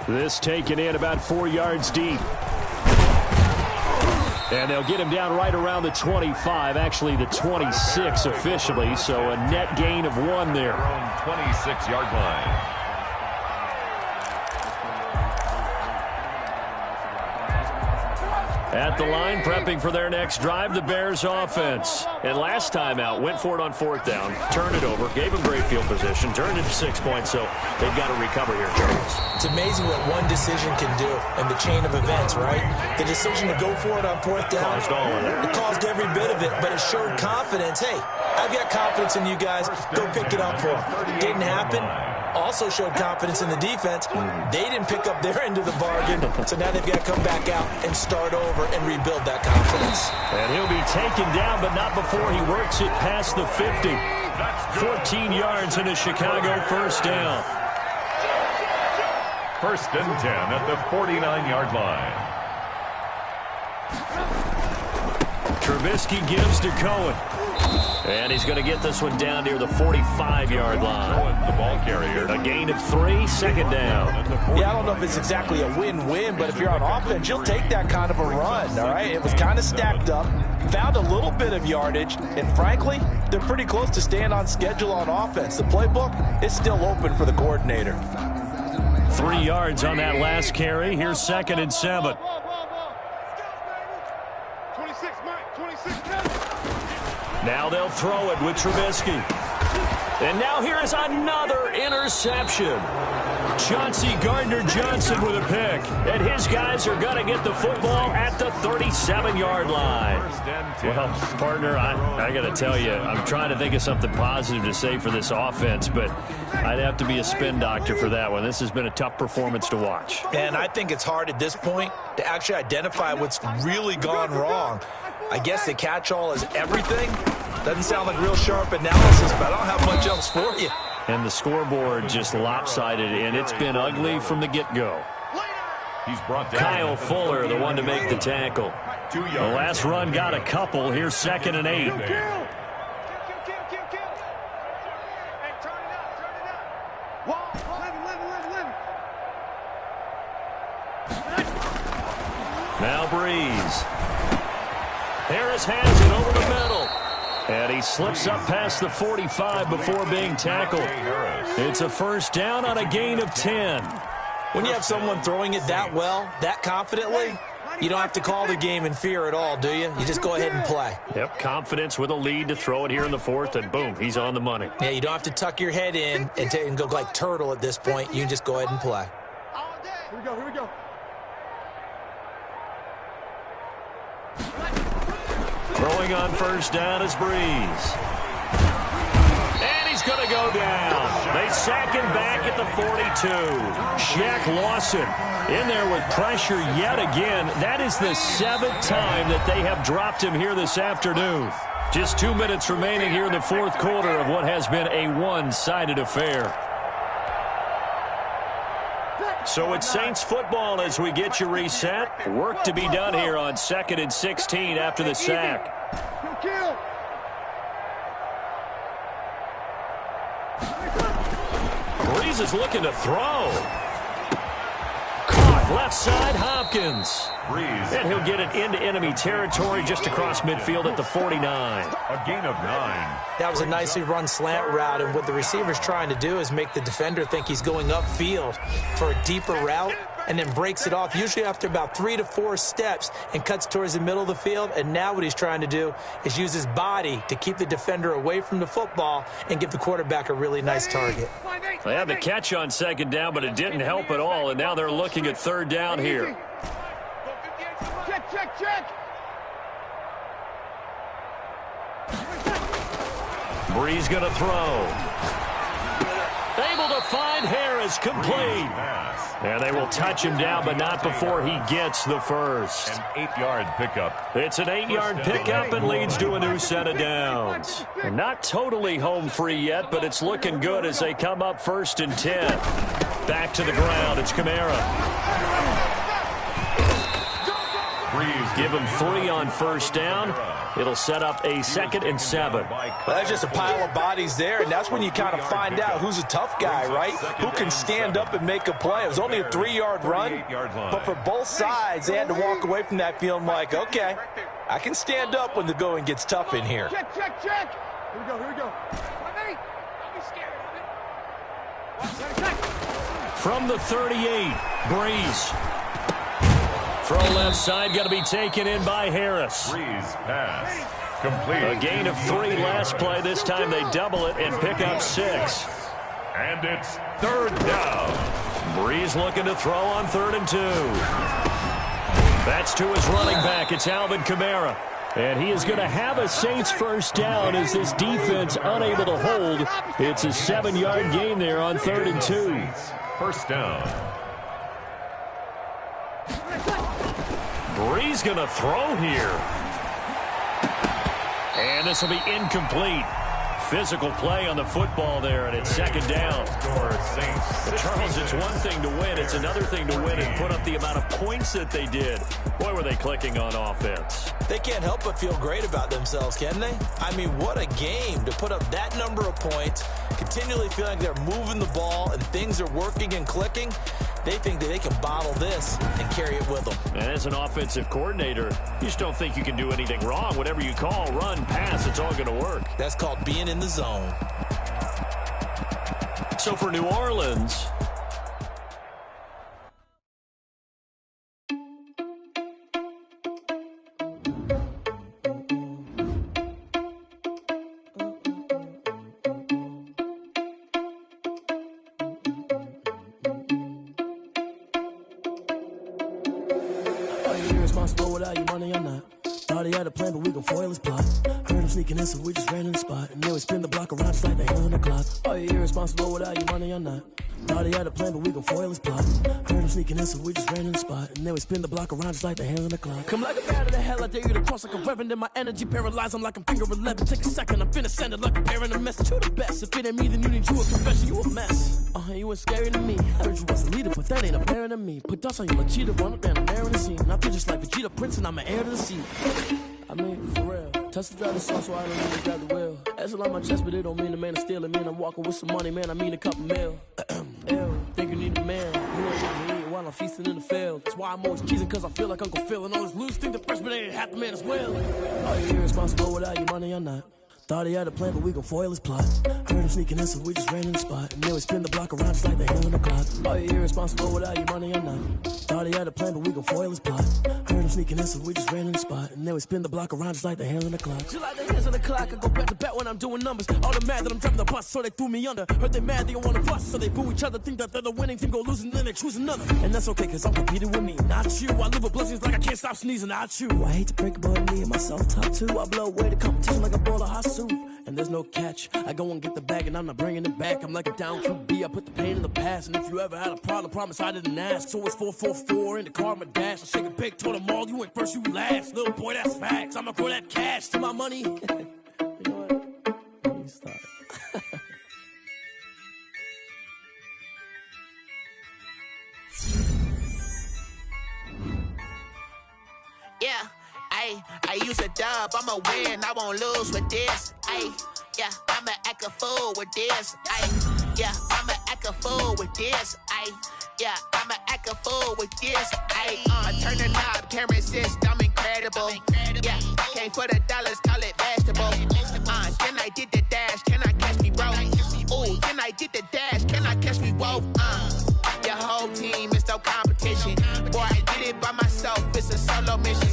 This taken in about 4 yards deep. And they'll get him down right around the 25, actually the 26 officially, so a net gain of 1 there. 26-yard line. At the line, prepping for their next drive, the Bears offense. And last time out, went for it on 4th down, turned it over, gave them great field position, turned it to 6 points, so they've got to recover here, Charles. It's amazing what one decision can do in the chain of events, right? The decision to go for it on 4th down, it caused every bit of it, but it showed confidence. Hey, I've got confidence in you guys. Go pick it up for them. Didn't happen. Also showed confidence in the defense. They didn't pick up their end of the bargain, so now they've got to come back out and start over and rebuild that confidence. And he'll be taken down, but not before he works it past the 50. 14 yards in a Chicago 1st down. 1st and 10 at the 49-yard line. Trubisky gives to Cohen. And he's going to get this one down near the 45-yard line. The ball carrier. A gain of 3, 2nd down. Yeah, I don't know if it's exactly a win-win, but if you're on offense, you'll take that kind of a run, all right? It was kind of stacked up, found a little bit of yardage, and frankly, they're pretty close to staying on schedule on offense. The playbook is still open for the coordinator. 3 yards on that last carry. Here's 2nd and 7. 26, Mike, 26. Now they'll throw it with Trubisky. And now here is another interception. Chauncey Gardner-Johnson with a pick. And his guys are going to get the football at the 37-yard line. Well, partner, I got to tell you, I'm trying to think of something positive to say for this offense, but I'd have to be a spin doctor for that one. This has been a tough performance to watch. And I think it's hard at this point to actually identify what's really gone wrong. I guess the catch-all is everything. Doesn't sound like real sharp analysis, but I don't have much else for you. And the scoreboard just lopsided, and it's been ugly from the get-go. He's brought down. Kyle Fuller, the one to make the tackle. 2 yards. The last run got a couple. Here's 2nd and 8. Now Breeze. Harris has it over the middle. And he slips up past the 45 before being tackled. It's a 1st down on a gain of 10. When you have someone throwing it that well, that confidently, you don't have to call the game in fear at all, do you? You just go ahead and play. Yep, confidence with a lead to throw it here in the 4th, and boom, he's on the money. Yeah, you don't have to tuck your head in and go like turtle at this point. You can just go ahead and play. Here we go, here we go. Throwing on 1st down is Breeze. And he's going to go down. They sack him back at the 42. Shaq Lawson in there with pressure yet again. That is the 7th time that they have dropped him here this afternoon. Just 2 minutes remaining here in the 4th quarter of what has been a one-sided affair. So it's Saints football as we get you reset. Work to be done here on 2nd and 16 after the sack. Breeze is looking to throw. Caught left side, Hopkins. Breeze. And he'll get it into enemy territory just across midfield at the 49. A gain of 9. That was a nicely run slant route, and what the receiver's trying to do is make the defender think he's going upfield for a deeper route, and then breaks it off, usually after about 3 to 4 steps, and cuts towards the middle of the field. And now what he's trying to do is use his body to keep the defender away from the football and give the quarterback a really nice target. They had the catch on 2nd down, but it didn't help at all, and now they're looking at 3rd down here. Check, check. Breeze going to throw. Able to find Harris, complete. And they will touch him down, but not before he gets the first. An 8-yard pickup. It's an 8-yard pickup and leads to a new set of downs. Not totally home free yet, but it's looking good as they come up 1st and 10. Back to the ground, it's Kamara. Give him 3 on first down. It'll set up a 2nd and 7. Well, that's just a pile of bodies there, and that's when you kind of find out who's a tough guy, right? Who can stand up and make a play. It was only a 3-yard run, but for both sides, they had to walk away from that feeling like, okay, I can stand up when the going gets tough in here. Check. Here we go. Don't be scared of it. From the 38, Breeze. Throw left side, going to be taken in by Harris. Breeze pass. Complete. A gain of 3 last play. This time they double it and pick up 6. And it's 3rd down. Breeze looking to throw on 3rd and 2. That's to his running back. It's Alvin Kamara. And he is going to have a Saints first down as this defense unable to hold. It's a 7-yard gain there on 3rd and 2. First down. Breeze going to throw here. And this will be incomplete. Physical play on the football there, and it's 2nd down. But Charles, it's one thing to win. It's another thing to win and put up the amount of points that they did. Boy, were they clicking on offense. They can't help but feel great about themselves, can they? I mean, what a game to put up that number of points, continually feeling like they're moving the ball and things are working and clicking. They think that they can bottle this and carry it with them. And as an offensive coordinator, you just don't think you can do anything wrong. Whatever you call, run, pass, it's all going to work. That's called being in the zone. So for New Orleans, irresponsible without your money or not. Thought he had a plan, but we gon' foil his plot. Heard him sneaking in, so we just ran in the spot. And then we spin the block around just like the hell in the clock. Are you irresponsible without your money or not? Thought he had a plan, but we gon' foil his plot. Heard him sneaking in, so we just ran in the spot. And then we spin the block around just like the hell in the clock. Come like a bat of the hell, I dare you to cross like a reverend. And my energy paralyzed, I'm like I'm finger 11. Take a second, I'm finna send it like a parent a message. You the best, if it ain't me, then you need you a confession. You a mess, you ain't scary to me. Heard you was a leader, but that ain't apparent to me. Put dust on you like cheetah, run up and I'm there in the scene. I feel just like Vegeta Prince and I'm an heir to the seat. I mean, for real. Touch the driver's sauce, so I don't need to grab the wheel. That's on my chest, but it don't mean the man is stealing. Man, I'm walking with some money, man, I mean a couple mil. Ew, think you need a man. You know what you need while I'm feasting in the field. That's why I'm always cheesing, cause I feel like Uncle Phil. And all this loose think the freshman ain't half the man as well. Are you irresponsible without your money or not? Thought he had a plan, but we gon' foil his plot. Heard him sneaking in, so we just ran in the spot. And then we spin the block around just like the hell in the clock. Are you irresponsible without your money or not? Thought he had a plan, but we gon' foil his plot. Heard him sneaking in, so we just ran in the spot. And then we spin the block around just like the hell in the clock. Just like the hands on the clock, I go back to back when I'm doing numbers. All the mad that I'm driving the bus, so they threw me under. Heard they mad, they don't wanna fuss, so they boo each other. Think that they're the winning team, go losing, then they choose another. And that's okay, cause I'm competing with me, not you. I live with blessings like I can't stop sneezing, not you. I hate to break it, but me and myself top two. I blow away the competition like a bowl of hot soup. And there's no catch. I go and get the bag and I'm not bringing it back. I'm like a down QB. I put the pain in the past. And if you ever had a problem, promise I didn't ask. So it's 444 in the car, my dash. I shake a big, told them all, you ain't first, you last. Little boy, that's facts. I'ma throw that cash to my money. You know what? Let me start. Yeah. I use a dub, I'ma win, I won't lose with this. Yeah, I'ma act a fool with this. Yeah, I'ma act a fool with this. Yeah, I'ma act a fool with this. I turn the knob, can't resist, I'm incredible. Yeah, came for the dollars, call it vegetable. Then I did the dash, can I catch me, bro? Ooh, then I did the dash, can I catch me, whoa? Your whole team is no competition. Boy, I did it by myself, it's a solo mission.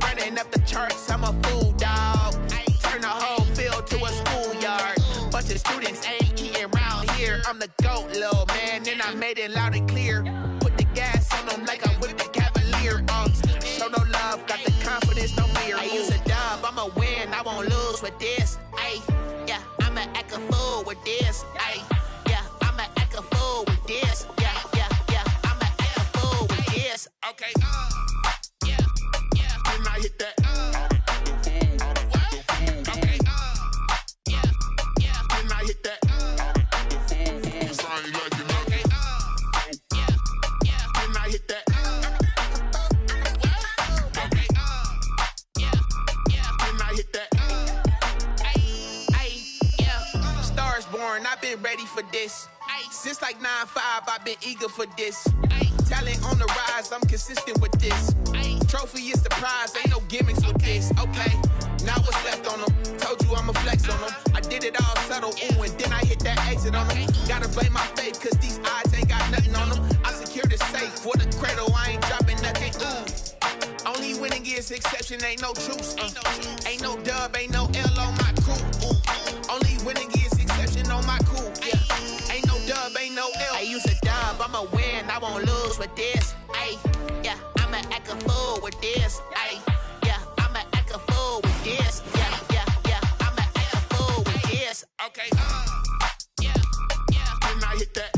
Running up the charts, I'm a fool, dog. Turn the whole field to a schoolyard. Bunch of students ain't eating round here. I'm the GOAT, little man, and I made it loud and clear. Put the gas on them like I whipped the Cavalier. Show no love, got the confidence, no fear. I use a dub, I'ma win, I won't lose with this. Yeah, I'ma act a fool with this. Yeah, I'ma act a fool with this. Yeah, I'ma act a fool with this. Okay, can I hit that? Can I hit that? I ain't liking nothing. Can I hit that? foreign, I've been ready for this. Since like 9-5, I've been eager for this. Talent on the rise, I'm consistent with this. Trophy is the prize, ain't no gimmicks with this. Okay, now what's left on them? Told you I'ma flex on them. I did it all subtle, ooh, and then I hit that exit on them. Gotta blame my faith, cause these odds ain't got nothing on them. I secured the safe for the cradle, I ain't dropping nothing, ooh. Only winning is exception, ain't no truce. Ain't no dub, ain't no L on my crew. Ooh. Only winning is exception on my crew. Yeah. Ain't no dub, ain't no L. I use a dub, I'ma win, I won't lose with this. Ay, yeah, I'ma act a fool with this. Ay, yeah, I'ma act a fool with this. Yeah, yeah, yeah, I'ma act a fool with this. Okay, yeah, yeah. When I hit that.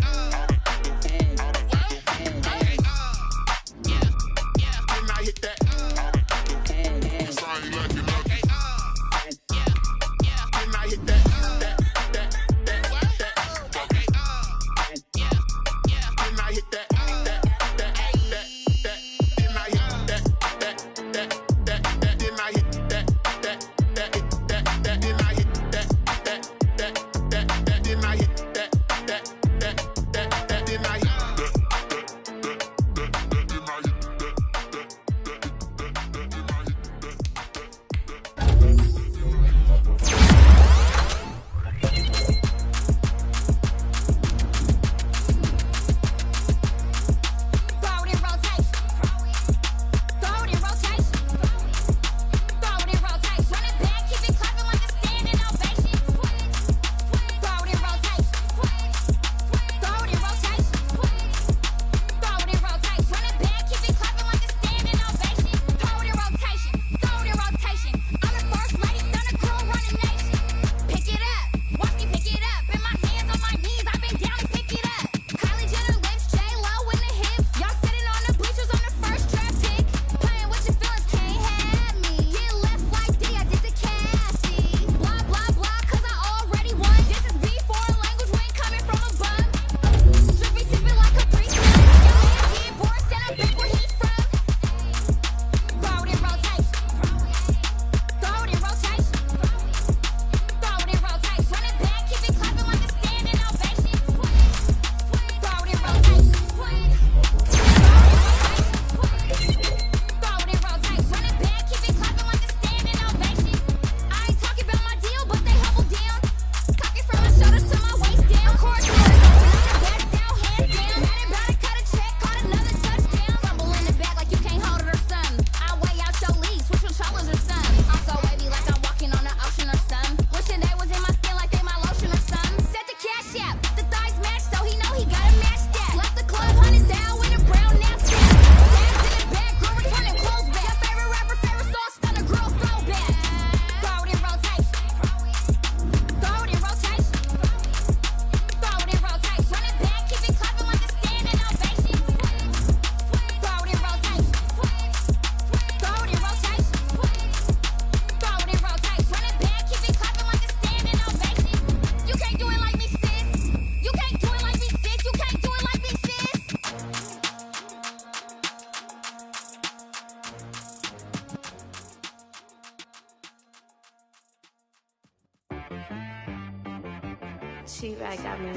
She-Rag got me.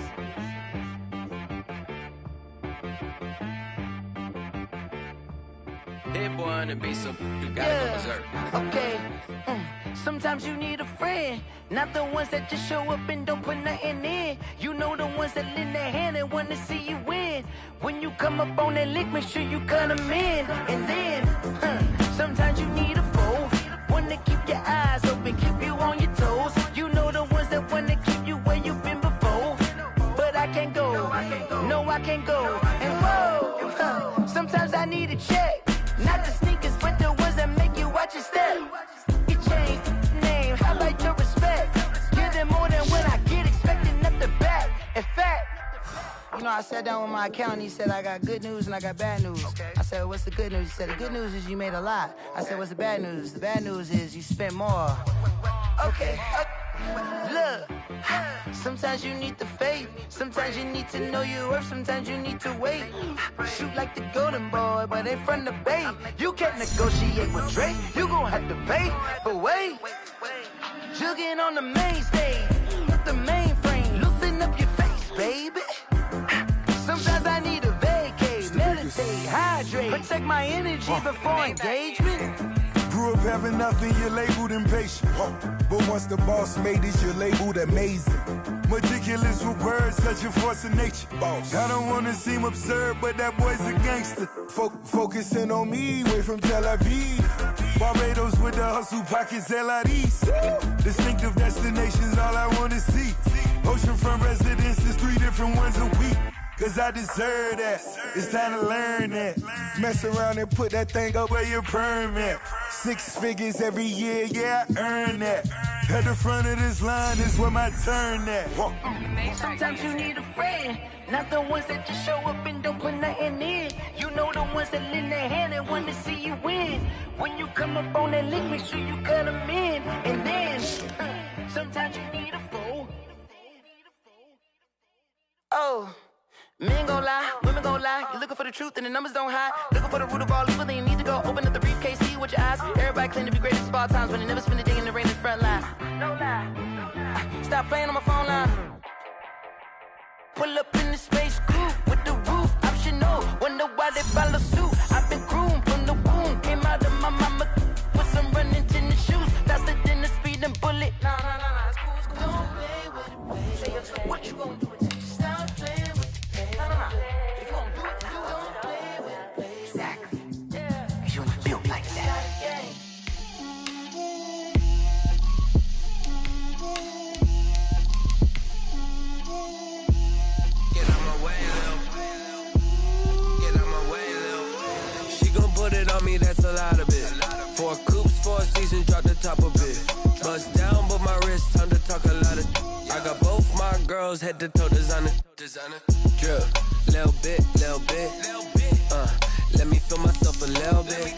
Hit boy on the beat, so you gotta go berserk. Okay. Sometimes you need a friend, not the ones that just show up and don't put nothing in. You know the ones that lend their hand and want to see you win. When you come up on that lick, make sure you cut them in. And then, sometimes you need a foe, one to keep your eyes open, keep you on your toes. You know the ones that want to keep you where you've been before. But I can't go, no I can't go. And whoa, sometimes I need a check. Not the sneakers, but the ones that make you watch your step. You change name, how about your respect? Give them more than when I get expecting nothing back. In fact, you know, I sat down with my accountant, he said, I got good news and I got bad news. Okay. I said, what's the good news? He said, the good news is you made a lot. I said, what's the bad news? The bad news is you spent more. Okay. Look, sometimes you need the faith, sometimes you need to know your worth, sometimes you need to wait. Shoot like the golden boy, but ain't from the bay. You can't negotiate with Drake, you gon' have to pay. But wait, jugging on the main stage, with the mainframe, loosen my energy before engagement. Grew up having nothing, you're labeled impatient. But once the boss made it, you're labeled amazing. Meticulous with words, such a force of nature. Boss. I don't wanna seem absurd, but that boy's a gangster. Focusing on me, way from Tel Aviv. Barbados with the hustle pockets, LIDs. Distinctive destinations, all I wanna see. Oceanfront residences, 3 different ones a week. Cause I deserve that, it's time to learn that. Mess around and put that thing up where your permit. 6 figures every year, yeah, I earn that. At the front of this line is where my turn at. Sometimes you need a friend, not the ones that just show up and don't put nothing in. You know the ones that lend their hand and want to see you win. When you come up on that lick, make sure you cut them in. And then, sometimes you need a fool. Oh. Men gon' lie, women gon' lie. You're looking for the truth and the numbers don't hide. Looking for the root of all evil, then you need to go open up the briefcase, see with your eyes. Everybody claim to be greatest of all times, but they never spend a day in the rain in the front line. No lie. Stop playing on my phone line. Pull up in the space coupe with the roof optional. Wonder why they follow suit. I've been groomed from the womb. Came out of my mama with some running tennis shoes. Faster than the speeding bullet. Nah, it's cool, it's cool. Don't play with it, baby. What you gon' do? Stop playing with it. If you gon' do it, you don't play with it, baby. Exactly. Cause you ain't built like that. Get out my way, Lil. Get out my way, Lil. She gon' put it on me, that's a lot of it. 4 coops, 4 seasons, drop the top of it. Bust down, but my wrist, time to talk a lot of. I got both my girls, head to toe designer. Drip, little bit. Let me feel myself a little bit.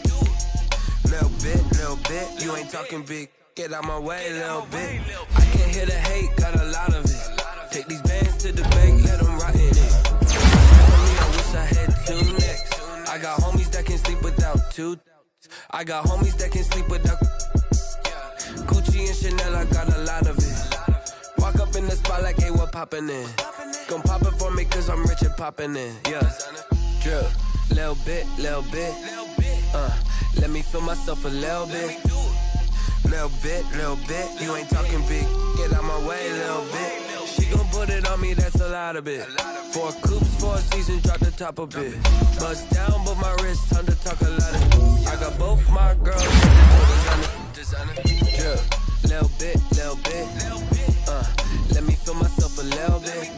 Little bit. You ain't talking big. Get out my way, little bit. I can't hear the hate, got a lot of it. Take these bands to the bank, let them rot in it. I wish I had 2 necks. I got homies that can sleep without 2. I got homies that can sleep without. Gucci and Chanel, I got a lot of it. Walk up in the spot like, hey, what poppin' in? Gon' pop it for me cause I'm rich and poppin' in, yeah. Drip, little bit. Let me feel myself a little bit. Little bit. You ain't talking big. Get out my way, little bit. She gon' put it on me, that's a lot of it. 4 coops, 4 seasons, drop the top of it. Bust down, but my wrist, time to talk a lot of. I got both my girls, designer. Drip, little bit. Let me feel myself a little bit.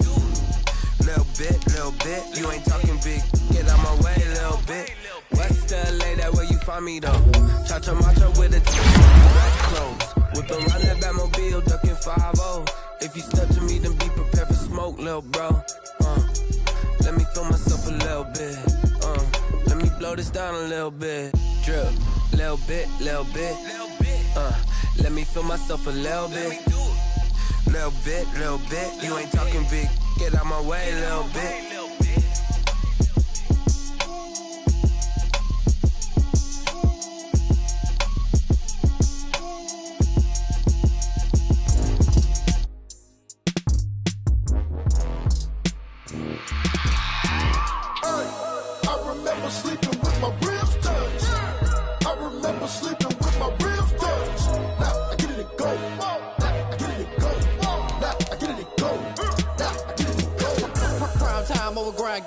Little bit. You ain't talking big. Get out my way, little bit. West LA, that where you find me though. Cha-cha macha with a black clothes. Whip around that Batmobile, ducking 5-0. If you step to me, then be prepared for smoke, little bro. Let me feel myself a little bit. Let me blow this down a little bit. Drip, little bit. Let me feel myself a little bit. Little bit. You ain't talking big. Get out my way, little bit.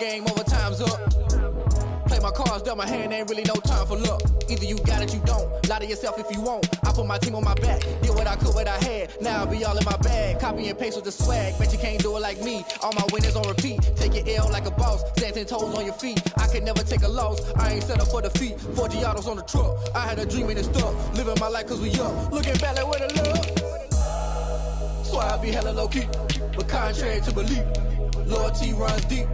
Game over, time's up. Play my cards, dealt my hand, ain't really no time for luck. Either you got it, you don't. Lie to yourself if you won't. I put my team on my back. Did what I could, what I had. Now I'll be all in my bag. Copy and paste with the swag. Bet you can't do it like me. All my winners on repeat. Take your L like a boss. Stand 10 toes on your feet. I could never take a loss. I ain't set up for defeat. 4 Giottos on the truck. I had a dream and it's stuck. Living my life cause we young. Looking back like where the love. So I be hella low key. But contrary to belief, loyalty runs deep.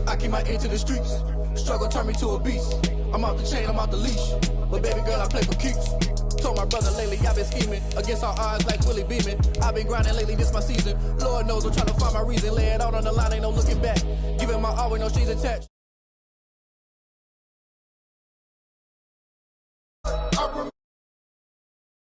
I keep my ear to the streets. Struggle turned me to a beast. I'm off the chain, I'm off the leash. But baby girl, I play for keeps. Told my brother lately, I've been scheming. Against all odds like Willie Beeman. I've been grinding lately, this my season. Lord knows I'm trying to find my reason. Lay it out on the line, ain't no looking back. Giving my all with no strings attached.